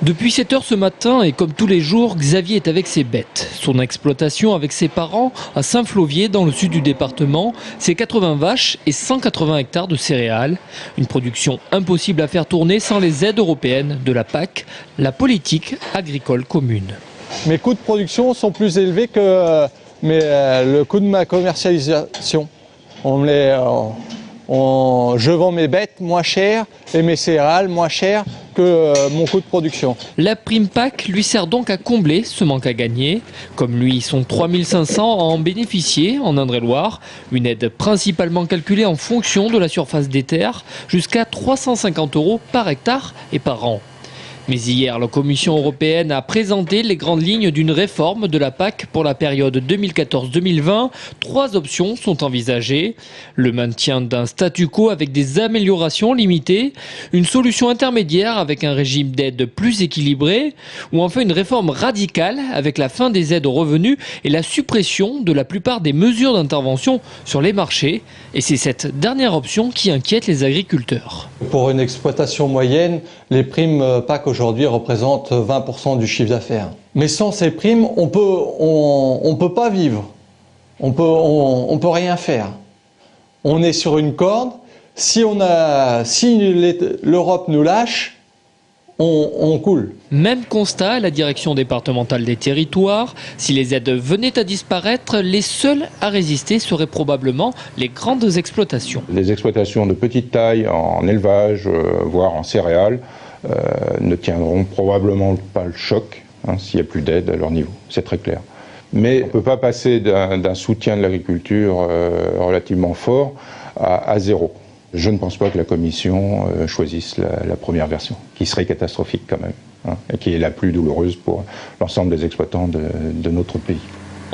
Depuis 7 heures ce matin et comme tous les jours, Xavier est avec ses bêtes. Son exploitation avec ses parents à Saint-Flovier dans le sud du département, c'est 80 vaches et 180 hectares de céréales. Une production impossible à faire tourner sans les aides européennes de la PAC, la politique agricole commune. Mes coûts de production sont plus élevés que le coût de ma commercialisation. Je vends mes bêtes moins cher et mes céréales moins cher que mon coût de production. La prime PAC lui sert donc à combler ce manque à gagner. Comme lui, ils sont 3500 à en bénéficier en Indre-et-Loire. Une aide principalement calculée en fonction de la surface des terres, jusqu'à 350 € par hectare et par an. Mais hier, la Commission européenne a présenté les grandes lignes d'une réforme de la PAC pour la période 2014-2020. 3 options sont envisagées. Le maintien d'un statu quo avec des améliorations limitées, une solution intermédiaire avec un régime d'aide plus équilibré, ou enfin une réforme radicale avec la fin des aides aux revenus et la suppression de la plupart des mesures d'intervention sur les marchés. Et c'est cette dernière option qui inquiète les agriculteurs. Pour une exploitation moyenne, les primes PAC aujourd'hui représentent 20% du chiffre d'affaires. Mais sans ces primes, on peut pas vivre. On peut rien faire. On est sur une corde. Si l'Europe nous lâche, on coule. Même constat à la direction départementale des territoires. Si les aides venaient à disparaître, les seuls à résister seraient probablement les grandes exploitations. Les exploitations de petite taille en élevage, voire en céréales, ne tiendront probablement pas le choc s'il n'y a plus d'aide à leur niveau. C'est très clair. Mais on ne peut pas passer d'un soutien de l'agriculture relativement fort à zéro. Je ne pense pas que la Commission choisisse la première version, qui serait catastrophique quand même, et qui est la plus douloureuse pour l'ensemble des exploitants de notre pays.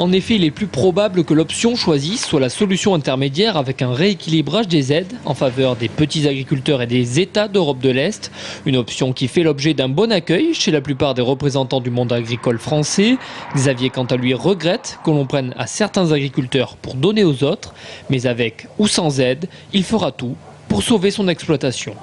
En effet, il est plus probable que l'option choisie soit la solution intermédiaire avec un rééquilibrage des aides en faveur des petits agriculteurs et des États d'Europe de l'Est. Une option qui fait l'objet d'un bon accueil chez la plupart des représentants du monde agricole français. Xavier, quant à lui, regrette que l'on prenne à certains agriculteurs pour donner aux autres. Mais avec ou sans aide, il fera tout pour sauver son exploitation.